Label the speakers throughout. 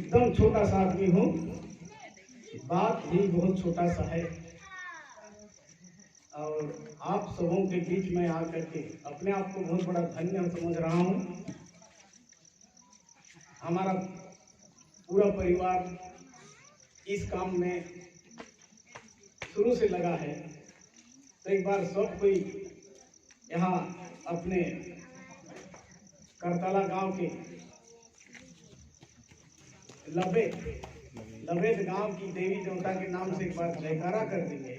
Speaker 1: एकदम छोटा सा आदमी हूँ, बात भी बहुत छोटा सा है। और आप सबों के बीच में आकर के अपने आप को बहुत बड़ा धन्य समझ रहा हूँ। हमारा पूरा परिवार इस काम में शुरू से लगा है। तो एक बार सब कोई यहाँ अपने करतला गांव के लवेद गांव की देवी देवता के नाम से एक बार जयकारा कर देंगे।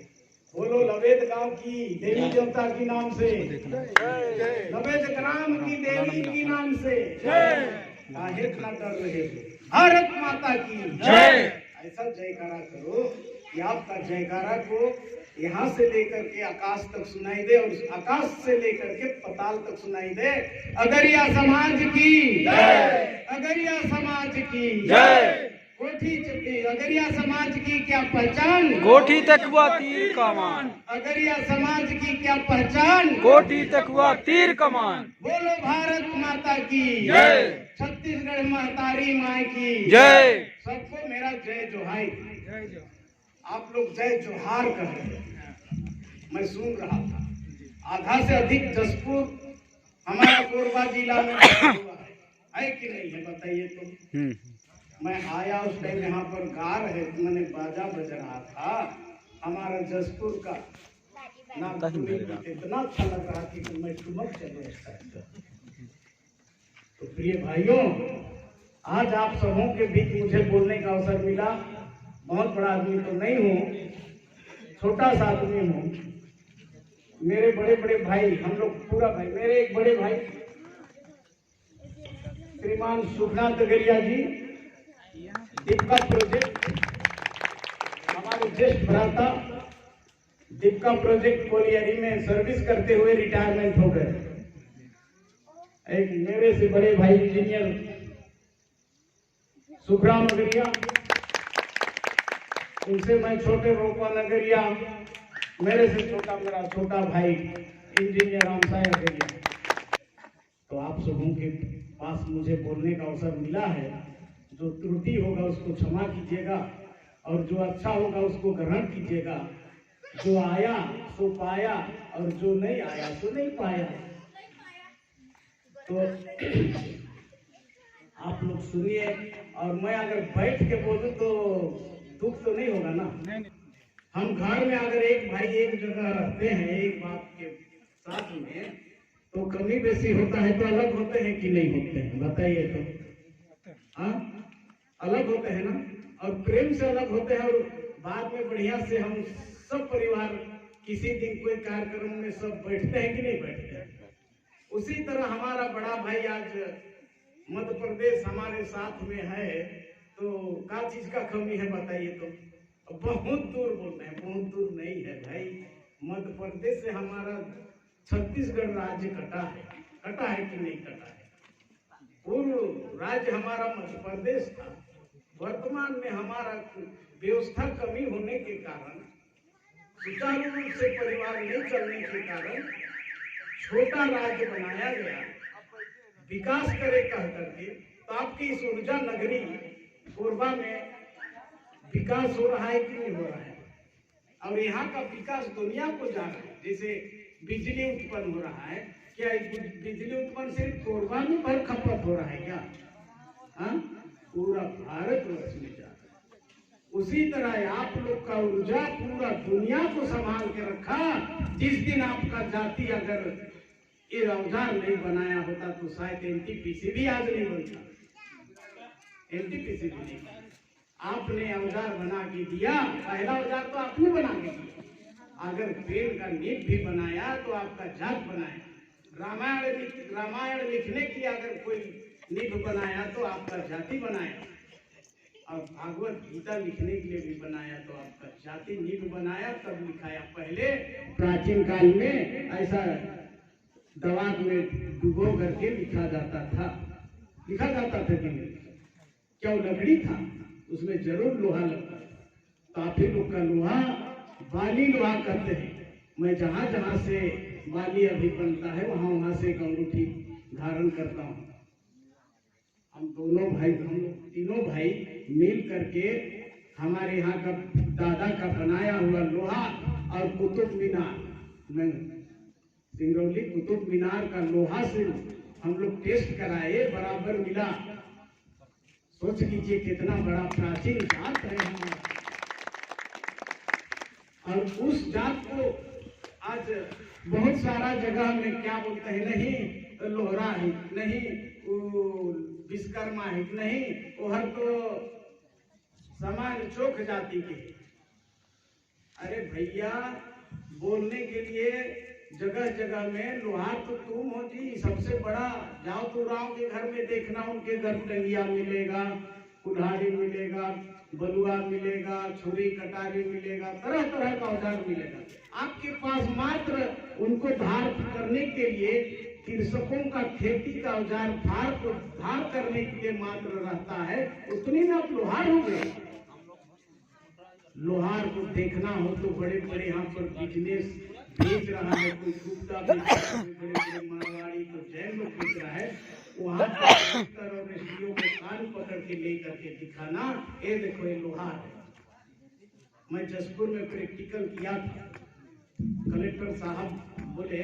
Speaker 1: बोलो लवेद गांव की देवी देवता के नाम से, लवेद ग्राम की देवी के नाम से काहे इतना डर रहे हो? भारत माता की जय। ऐसा जयकारा करो कि आपका जयकारा को यहाँ से लेकर के आकाश तक सुनाई दे और आकाश से लेकर के पताल तक सुनाई दे। अगरिया समाज की जय, अगरिया समाज की जय। कोठी चप्पी अगरिया समाज की क्या पहचान?
Speaker 2: कोठी तकवा तीर कमान।
Speaker 1: अगरिया समाज की क्या पहचान?
Speaker 2: कोठी तकवा तीर कमान।
Speaker 1: बोलो भारत माता की
Speaker 2: जय,
Speaker 1: छत्तीसगढ़ महतारी माई की
Speaker 2: जय।
Speaker 1: सबको मेरा जय जोहार। आप लोग जय जोहार कर रहे हैं, मैं सुन रहा था। आधा से अधिक जसपुर हमारा कोरबा जिला में है कि नहीं है बताइए तो। मैं आया उस टाइम यहाँ पर गा रहे थे, मैंने बाजा बज रहा था हमारा जसपुर का नाम, इतना अच्छा लग रहा कि मैं ठुमक चलो। तो प्रिय भाइयों, आज आप सबों के बीच मुझे बोलने का अवसर मिला। बहुत बड़ा आदमी तो नहीं हूँ, छोटा सा आदमी हूँ। मेरे बड़े बड़े भाई, हम लोग पूरा भाई, मेरे एक बड़े भाई श्रीमान सुखनाथ अगरिया जी, दीपका प्रोजेक्ट, हमारे ज्येष्ठ भ्राता दीपका प्रोजेक्ट कोलियरी में सर्विस करते हुए रिटायरमेंट हो गए। एक मेरे से बड़े भाई इंजीनियर सुखराम अगरिया, उनसे मैं छोटे रोपा नगरिया, मेरे से छोटा मेरा छोटा भाई इंजीनियर रामसाय अगरिया। तो आप सबों के पास मुझे बोलने का अवसर मिला है। जो त्रुटि होगा उसको क्षमा कीजिएगा और जो अच्छा होगा उसको ग्रहण कीजिएगा। जो आया सो पाया और जो नहीं आया सो नहीं पाया। तो आप लोग सुनिए, और मैं अगर बैठ के बोलूं तो दुख तो नहीं होगा ना। हम घर में अगर एक भाई एक जगह रहते हैं एक बाप के साथ में, तो कमी बेसी होता है तो अलग होते हैं कि नहीं होते हैं बताइए तो। हाँ, अलग होते हैं ना, और प्रेम से अलग होते हैं। और बाद में बढ़िया से हम सब परिवार किसी दिन कोई कार्यक्रम में सब बैठते हैं कि नहीं बैठते हैं। उसी तरह हमारा बड़ा भाई आज मध्य प्रदेश हमारे साथ में है, तो क्या चीज का कमी है बताइए तो। बहुत दूर बोलते हैं, बहुत दूर नहीं है भाई। मध्य प्रदेश से हमारा छत्तीसगढ़ राज्य कटा है कि नहीं कटा है? पूर्व राज्य हमारा मध्य प्रदेश था। वर्तमान में हमारा व्यवस्था कमी होने के कारण, सुचारू रूप से परिवार नहीं चलने के कारण छोटा राज्य बनाया गया, विकास करे कह करके। तो आपकी इस ऊर्जा नगरी कोरबा में विकास हो रहा है कि नहीं हो रहा है? और यहाँ का विकास दुनिया को जा रहा है। जैसे बिजली उत्पन्न हो रहा है, क्या बिजली उत्पन्न सिर्फ कोरबा में भर खपत हो रहा है क्या? हाँ, पूरा भारतवर्ष में जा रहा है। उसी तरह आप लोग का ऊर्जा पूरा दुनिया को संभाल के रखा। जिस दिन आपका जाति अगर ये औजार नहीं बनाया होता तो शायद एनटीपीसी भी आज नहीं बनता। एनटीपीसी भी नहीं, आपने औजार बना के दिया। पहला औजार तो आपने बना के दिया। अगर पेड़ का नींव भी बनाया तो आपका जात बनाया। रामायण लिखने की अगर कोई नींव बनाया तो आपका जाति बनाया। और भागवत गीता लिखने के लिए भी बनाया तो आपका जाति नींव बनाया, तब लिखाया। पहले प्राचीन काल में ऐसा दवात में डुबो करके लिखा जाता था कि नहीं? क्या लकड़ी था, उसमें जरूर लोहा लगता था। तो आप ही लोग का लोहा बाली लोहा कहते हैं। मैं जहां जहां से बाली अभी बनता है वहां से एक अंगूठी धारण करता हूँ। हम तीनों भाई मिल करके हमारे यहाँ का दादा का बनाया हुआ लोहा और कुतुब मीनार में सिंगरौली कुतुब मीनार का लोहा से हम लोग टेस्ट कराए, बराबर मिला। सोच लीजिए कितना बड़ा प्राचीन जात है हमारा। और उस जात को आज बहुत सारा जगह में क्या बोलते हैं, नहीं लोहरा है, नहीं विश्वकर्मा है, नहीं वो हर तो समान चोक जाति के। अरे भैया, बोलने के लिए जगह जगह में लोहार तो तुम हो जी, सबसे बड़ा। जाओ तो राव के घर में देखना, उनके घर टंगिया मिलेगा, कुल्हाड़ी मिलेगा, बलुआ मिलेगा, छुरी कटारी मिलेगा, तरह तरह का औजार मिलेगा। आपके पास मात्र उनको धार करने के लिए कृषकों का खेती का औजार फार को धार करने के लिए मात्र रहता है, उतनी में आप लोहार हो गए। लोहार को देखना हो तो बड़े बड़े यहाँ पर बिजनेस बेच रहा है, कोई गुप्ता बेच रहा है, बड़े बड़े मारवाड़ी तो जैन लोग बेच रहा है, वहाँ पर और रेस्टियों को कान पकड़ के ले करके दिखाना, ये देखो ये लोहार है। मैं जसपुर में प्रैक्टिकल किया था, कलेक्टर साहब बोले,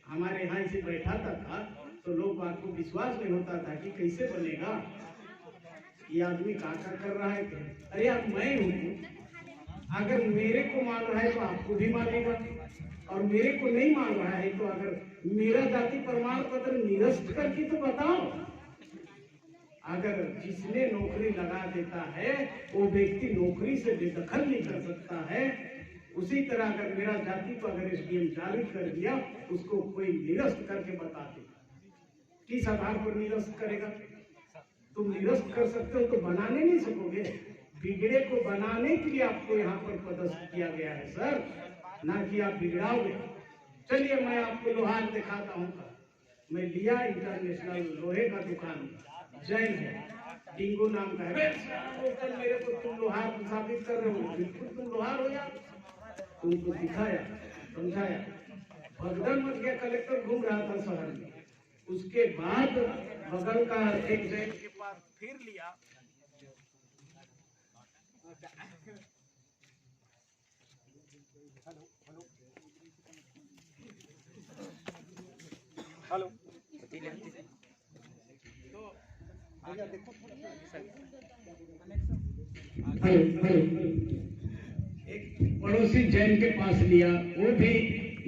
Speaker 1: हमारे यहाँ इसे बैठाता था तो लोग आपको विश्वास नहीं होता था कि कैसे बनेगा ये आदमी, क्या कर रहा है। अरे अब मैं हूँ, अगर मेरे को मान रहा है तो आपको भी मानेगा, और मेरे को नहीं मान रहा है तो अगर मेरा जाति प्रमाण पत्र निरस्त करके तो बताओ। अगर जिसने नौकरी लगा देता है वो व्यक्ति नौकरी से बेदखल नहीं कर सकता है, उसी तरह अगर मेरा जाति को अगर एसडीएम जारी कर दिया, उसको कोई निरस्त करके बता दे। किस आधार पर निरस्त करेगा? तुम निरस्त कर सकते हो तो बनाने नहीं सकोगे। बिगड़े को बनाने के लिए आपको यहाँ पर पदस्थ किया गया है सर, ना कि आप बिगड़ाओगे। चलिए मैं आपको लोहार दिखाता हूँ। मैं लिया इंटरनेशनल लोहे का दुकान, जैन है, डिंगो नाम का है। कल मेरे को तुम लोहार साबित कर रहे हो, बिल्कुल तुम लोहार हो यार। तुमको दिखाया, समझाया, भगदड़ मच गया। कलेक्टर घूम रहा था शहर में, उसके बाद बगल का एक जैन के पास फिर लिया। हेलो, एक पड़ोसी जैन के पास लिया, वो भी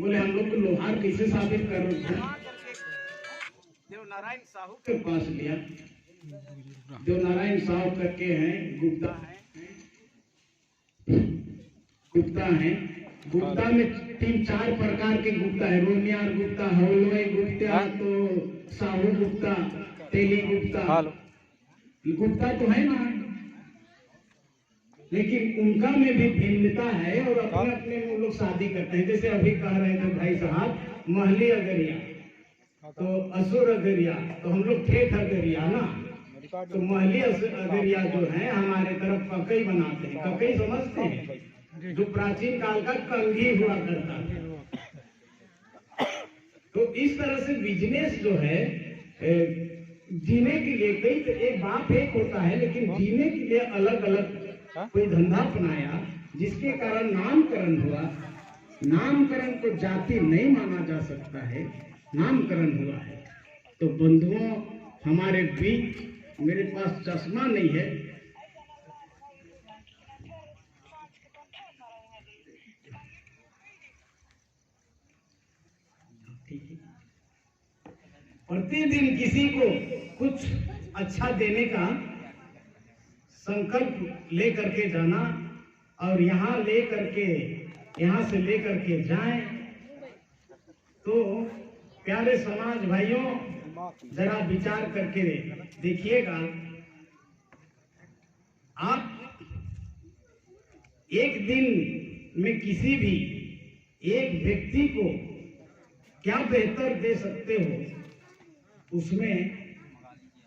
Speaker 1: बोले हम लोग को लोहार कैसे साबित कर रहे हैं। देवनारायण साहू के पास लिया, देवनारायण साहू करके हैं, गुप्ता है। गुप्ता में 3-4 प्रकार के गुप्ता है, रोनियार गुप्ता, हवलवाई गुप्ता, तो साहू गुप्ता, तेली गुप्ता, गुप्ता तो है ना, लेकिन उनका में भी भिन्नता है और अपने अपने में लोग शादी करते हैं। जैसे अभी कह रहे थे भाई साहब, महली अगरिया तो असुर अगरिया, तो हम लोग ठेठ अगरिया ना, तो महली अगरिया जो है हमारे तरफ ककई बनाते हैं। ककई समझते हैं, जो प्राचीन काल का कंघी हुआ करता है। तो इस तरह से बिजनेस जो है जीने के लिए, कई तो एक बाप एक होता है, लेकिन जीने के लिए अलग अलग कोई धंधा अपनाया, जिसके कारण नामकरण हुआ। नामकरण को जाति नहीं माना जा सकता है, नामकरण हुआ है। तो बंधुओं, हमारे बीच, मेरे पास चश्मा नहीं है, प्रतिदिन किसी को कुछ अच्छा देने का संकल्प ले करके जाना, और यहाँ से ले करके जाएं। तो प्यारे समाज भाइयों, जरा विचार करके देखिएगा, आप एक दिन में किसी भी एक व्यक्ति को क्या बेहतर दे सकते हो, उसमें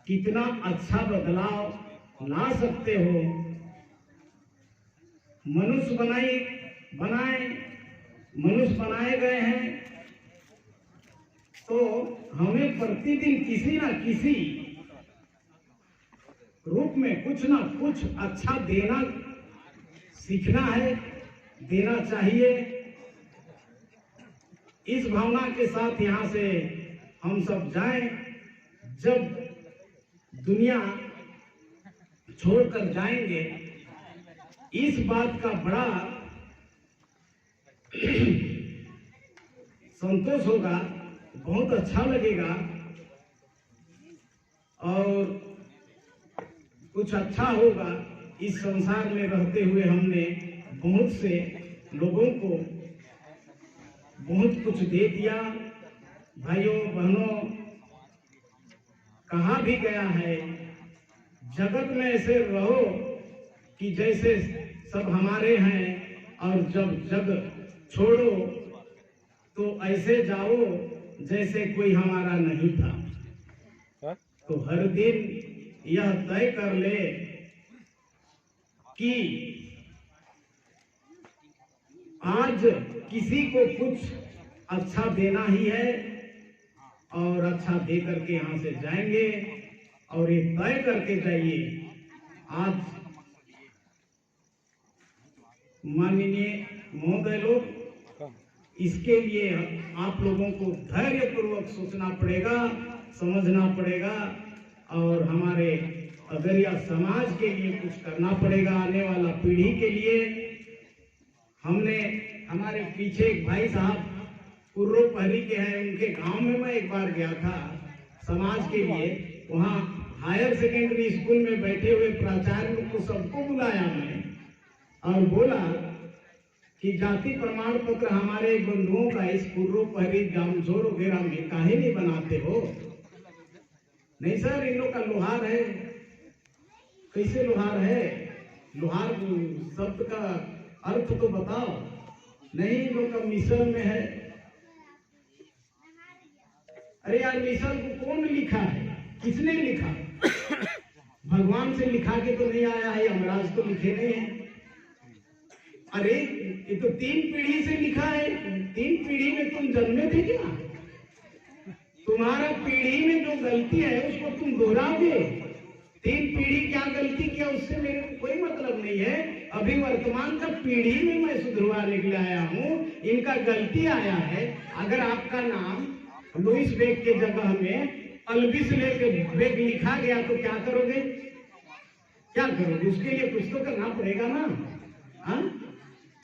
Speaker 1: कितना अच्छा बदलाव ला सकते हो। मनुष्य बनाए गए हैं, तो हमें प्रतिदिन किसी ना किसी रूप में कुछ ना कुछ अच्छा देना सीखना है, देना चाहिए। इस भावना के साथ यहाँ से हम सब जाएं। जब दुनिया छोड़कर जाएंगे, इस बात का बड़ा संतोष होगा, बहुत अच्छा लगेगा और कुछ अच्छा होगा। इस संसार में रहते हुए हमने बहुत से लोगों को बहुत कुछ दे दिया। भाइयों बहनों, कहा भी गया है, जगत में ऐसे रहो कि जैसे सब हमारे हैं, और जब जग छोड़ो तो ऐसे जाओ जैसे कोई हमारा नहीं था। तो हर दिन यह तय कर ले कि आज किसी को कुछ अच्छा देना ही है और अच्छा दे करके यहाँ से जाएंगे। और ये तय करके जाइए, आज माननीय महोदय लोग, इसके लिए आप लोगों को धैर्य पूर्वक सोचना पड़ेगा, समझना पड़ेगा और हमारे अगरिया समाज के लिए कुछ करना पड़ेगा। आने वाला पीढ़ी के लिए हमने, हमारे पीछे एक भाई साहब कुर्रो पहरी के हैं, उनके गांव में मैं एक बार गया था समाज के लिए। वहाँ हायर सेकेंडरी स्कूल में बैठे हुए प्राचार्य को सबको बुलाया मैं और बोला कि जाति प्रमाण पत्र हमारे बंधुओं का इस कुर्रो पहरी जामझोर वगैरह में काहे नहीं बनाते हो? नहीं सर, इन लोग का लोहार है। कैसे लोहार है? लोहार शब्द का अर्थ तो बताओ। नहीं, इन लोग का मिसल में है। अरे यार, मिसल को कौन लिखा है? किसने लिखा? भगवान से लिखा के तो नहीं आया है, यमराज तो लिखे नहीं है। अरे ये तो 3 पीढ़ी से लिखा है। 3 पीढ़ी में तुम जन्मे थे क्या? तुम्हारा पीढ़ी में जो गलती है उसको तुम दोहराओगे। 3 पीढ़ी क्या गलती किया उससे मेरे को कोई मतलब नहीं है। अभी वर्तमान का पीढ़ी में मैं सुधरवाने के लिए आया हूँ। इनका गलती आया है। अगर आपका नाम लुइस बेग के जगह में अल्बिस लेके बेग लिखा गया तो क्या करोगे? क्या करोगे? उसके लिए कुछ तो करना पड़ेगा ना, हाँ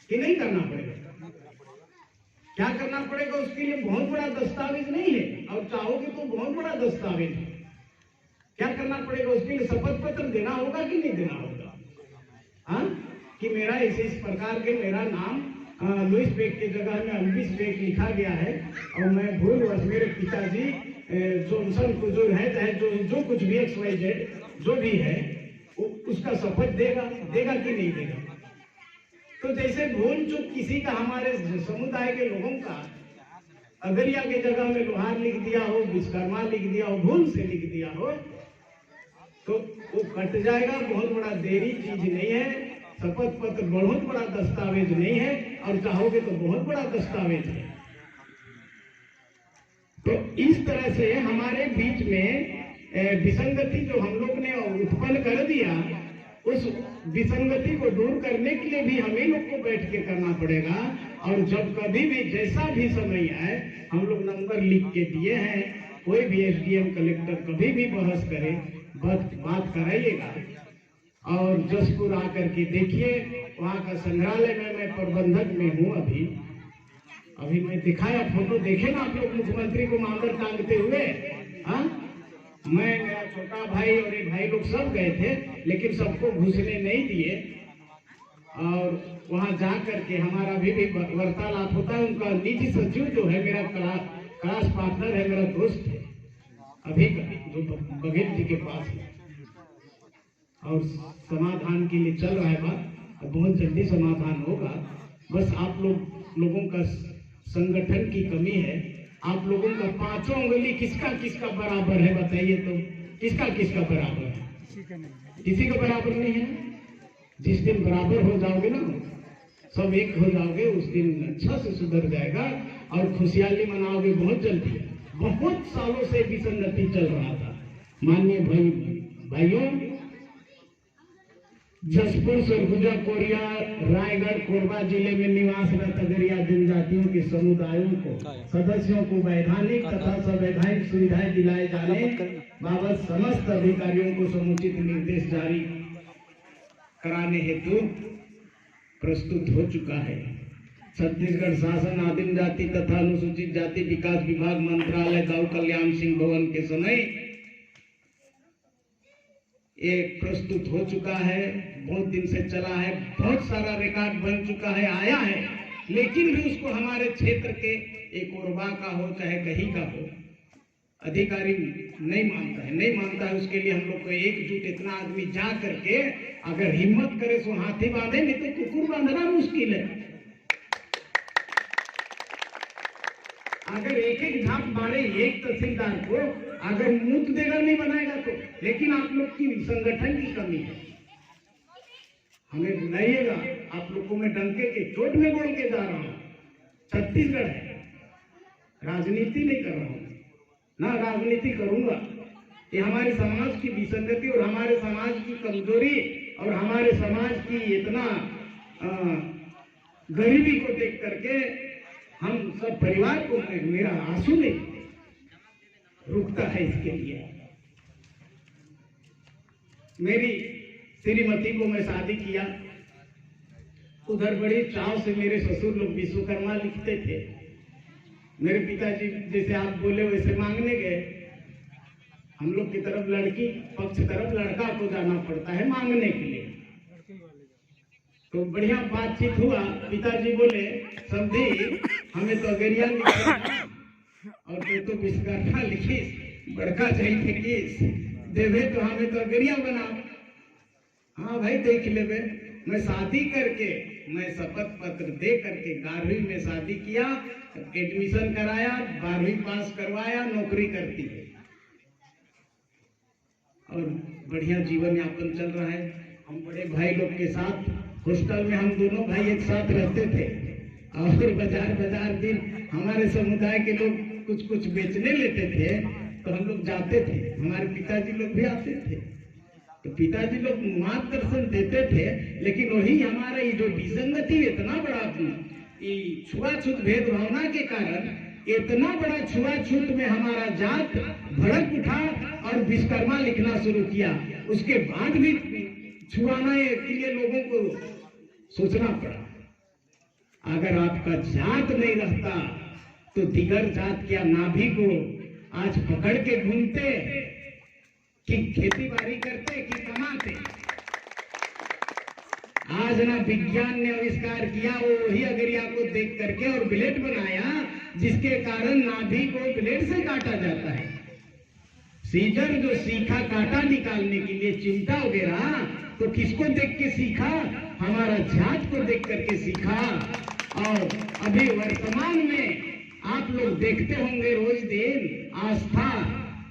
Speaker 1: कि नहीं करना पड़ेगा? क्या करना पड़ेगा उसके लिए? बहुत बड़ा दस्तावेज नहीं है, और चाहोगे तो बहुत बड़ा दस्तावेज है। क्या करना पड़ेगा उसके लिए? शपथ पत्र देना होगा कि नहीं देना होगा? हाँ, कि मेरा इस प्रकार के मेरा नाम लुइस बेग के जगह में अल्बिस बेग लिखा गया है और मैं भूलवश मेरे पिताजी जॉनसन को जो है, चाहे जो कुछ भी XYZ जो भी है उसका शपथ देगा कि नहीं देगा? तो जैसे भूल चूक किसी का, हमारे समुदाय के लोगों का अगरिया के जगह में लोहार लिख दिया हो, विश्वकर्मा लिख दिया हो, भूल से लिख दिया हो, तो वो कट जाएगा। बहुत बड़ा देरी चीज नहीं है। शपथ पत्र बहुत बड़ा दस्तावेज नहीं है, और चाहोगे तो बहुत बड़ा दस्तावेज है। तो इस तरह से हमारे बीच में विसंगति जो हम लोग ने उत्पन्न कर दिया, उस विसंगति को दूर करने के लिए भी हमें लोग को बैठ के करना पड़ेगा। और जब कभी भी जैसा भी समय आए, हम लोग नंबर लिख के दिए हैं। कोई भी SDM कलेक्टर कभी भी बहस करे, बात कराइएगा। और जसपुर आकर के देखिए, वहाँ का संग्रहालय में मैं प्रबंधक में हूँ। अभी मैं दिखाया फोटो, देखे ना आप लोग मुख्यमंत्री को मांगर टांगते हुए। हाँ, मैं, मेरा छोटा भाई और एक भाई लोग सब गए थे, लेकिन सबको घुसने नहीं दिए। और वहाँ जा करके हमारा भी वार्तालाप होता है। उनका निजी सचिव जो है, मेरा क्लास पार्टनर है, मेरा दोस्त है, अभी जो बघेल जी के पास है, और समाधान के लिए चल रहा है बात। बहुत जल्दी समाधान होगा। बस आप लोगों का संगठन की कमी है। आप लोगों का 5 उंगली किसका किसका बराबर है बताइए तो? किसका किसका बराबर है? किसी का बराबर नहीं है। जिस दिन बराबर हो जाओगे ना, सब एक हो जाओगे, उस दिन अच्छा से सुधर जाएगा और खुशहाली मनाओगे बहुत जल्दी। बहुत सालों से विसंगति चल रहा था। माननीय भाइयों, जसपुर, सरगुजा, कोरिया, रायगढ़, कोरबा जिले में निवासरत अगरिया जनजातियों के समुदायों को सदस्यों को वैधानिक तथा संवैधानिक सुविधाएं दिलाए जाने बाबत समस्त अधिकारियों को समुचित निर्देश जारी कराने हेतु प्रस्तुत हो चुका है। छत्तीसगढ़ शासन आदिम जाति तथा अनुसूचित जाति विकास विभाग मंत्रालय गांव कल्याण सिंह भवन के समय ये प्रस्तुत हो चुका है। बहुत दिन से चला है, बहुत सारा रिकॉर्ड बन चुका है, आया है, लेकिन भी उसको हमारे क्षेत्र के एक कोरबा का हो चाहे कहीं का हो, अधिकारी नहीं मानता है, नहीं मानता है। उसके लिए हम लोग को एकजुट इतना आदमी जा करके अगर हिम्मत करे तो हाथी बांधे, नहीं तो कुकुर बांधना मुश्किल है। अगर एक एक झाप मारे एक तहसीलदार को, अगर मुक्त देगा नहीं बनाएगा तो। लेकिन आप लोग की संगठन की कमी है। हमें बुलाइएगा, आप लोग को मैं डंके के चोट में बोल के जा रहा हूँ। छत्तीसगढ़ है, राजनीति नहीं कर रहा हूँ, ना राजनीति करूंगा। ये हमारे समाज की विसंगति और हमारे समाज की कमजोरी और हमारे समाज की इतना गरीबी को देख करके हम सब परिवार को मेरा आंसू नहीं रुकता है। इसके लिए मेरी श्रीमती को मैं शादी किया, उधर बड़ी चाव से मेरे ससुर लोग विश्वकर्मा लिखते थे। मेरे पिताजी जैसे आप बोले वैसे मांगने गए। हम लोग की तरफ लड़की पक्ष तरफ लड़का को जाना पड़ता है मांगने के लिए। तो बढ़िया बातचीत हुआ। पिताजी बोले समझी हमें तो अगरिया लिखा और तो विश्वकर्मा लिखीस, बड़का चाहिए किस देवे तो हमें तो अगरिया बनाओ। हाँ भाई देख ले। मैं शादी करके मैं शपथ पत्र दे करके 11वीं में शादी किया, एडमिशन कराया, 12वीं पास करवाया, नौकरी करती है और बढ़िया जीवन यापन चल रहा है। हम बड़े भाई लोग के साथ हॉस्टल में हम दोनों भाई एक साथ रहते थे और बाजार दिन हमारे समुदाय के लोग कुछ कुछ बेचने लेते थे तो हम लोग जाते थे। हमारे पिताजी लोग भी आते थे तो पिताजी लोग मार्गदर्शन देते थे। लेकिन वही हमारा ये जो विसंगति इतना बड़ा छुआछूत भेदभावना के कारण इतना बड़ा छुआछूत में हमारा जात भड़क उठा और विश्वकर्मा लिखना शुरू किया। उसके बाद भी छुआना के लिए लोगों को सोचना पड़ा। अगर आपका जात नहीं रहता तो दिगर जात क्या नाभि को आज पकड़ के घूमते कि खेती बाड़ी करते कि कमाते। आज ना विज्ञान ने आविष्कार किया, वो वही अगरिया को देख करके और ब्लेड बनाया जिसके कारण नाभि को ब्लेड से काटा जाता है। सीजर जो सीखा काटा निकालने के लिए चिमटा वगैरह तो किसको देख के सीखा? हमारा जात को देख करके सीखा। और अभी वर्तमान में आप लोग देखते होंगे रोज दिन आस्था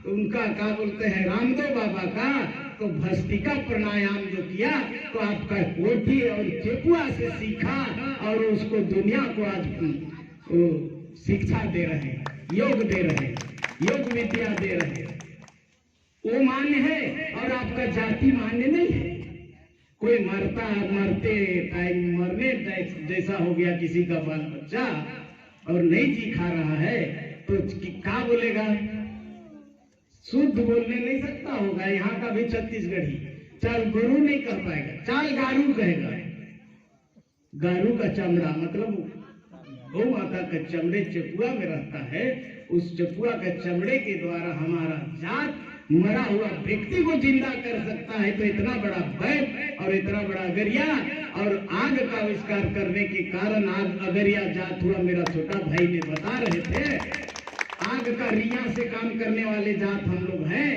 Speaker 1: उनका क्या बोलते हैं रामदेव बाबा का, तो भस्तिका प्राणायाम जो किया तो आपका कोठी और चेपुआ से सीखा और उसको दुनिया को आज शिक्षा दे रहे हैं, योग दे रहे हैं, योग विद्या दे रहे हैं। वो मान्य है और आपका जाति मान्य नहीं है। कोई मरते टाइम मरने जैसा हो गया किसी का बाल बच्चा और नहीं जी खा रहा है तो क्या बोलेगा? शुद्ध बोलने नहीं सकता होगा। यहाँ का भी छत्तीसगढ़ी चाल गुरु नहीं कह पाएगा, चाल गारू कहेगा। गारू का चमड़ा मतलब गौ माता का चमड़े चपुआ में रहता है। उस चपुआ के चमड़े के द्वारा हमारा जात मरा हुआ व्यक्ति को जिंदा कर सकता है। तो इतना बड़ा वैद और इतना बड़ा अगरिया और आग का आविष्कार करने के कारण आज अगरिया जात हुआ। मेरा छोटा भाई ने बता रहे थे आग का रिया से काम करने वाले जात हम लोग हैं।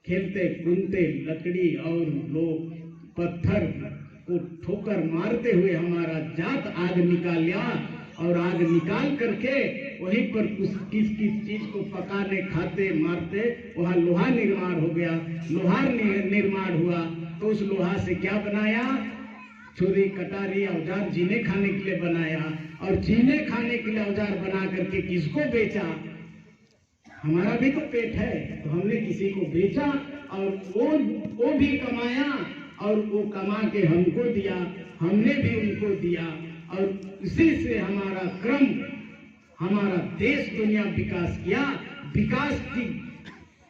Speaker 1: खेलते कूदते लकड़ी और लोग पत्थर को ठोकर मारते हुए हमारा जात आग निकाल लिया और आग निकाल करके वहीं पर किस चीज को पकाने खाते मारते वहां लोहा निर्माण हो गया। लोहार निर्माण हुआ तो उस लोहा से क्या बनाया? छुरी कटारी औजार जीने खाने के लिए बनाया और जीने खाने के लिए औजार बना करके किसको बेचा? हमारा भी तो पेट है तो हमने किसी को बेचा और वो भी कमाया और वो कमा के हमको दिया, हमने भी उनको दिया, और इसी से हमारा क्रम, हमारा देश दुनिया विकास किया। विकास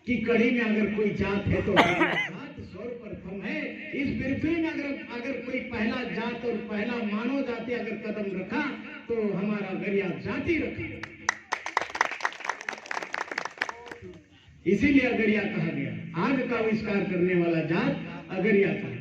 Speaker 1: की कड़ी में अगर कोई जात है तो जात सर्वप्रथम है। इस पृथ्वी में अगर कोई पहला जात और पहला मानव जाति अगर कदम रखा तो हमारा गरिया जाति रखा। इसीलिए अगरिया कहा गया। आग का आविष्कार करने वाला जात अगरिया था।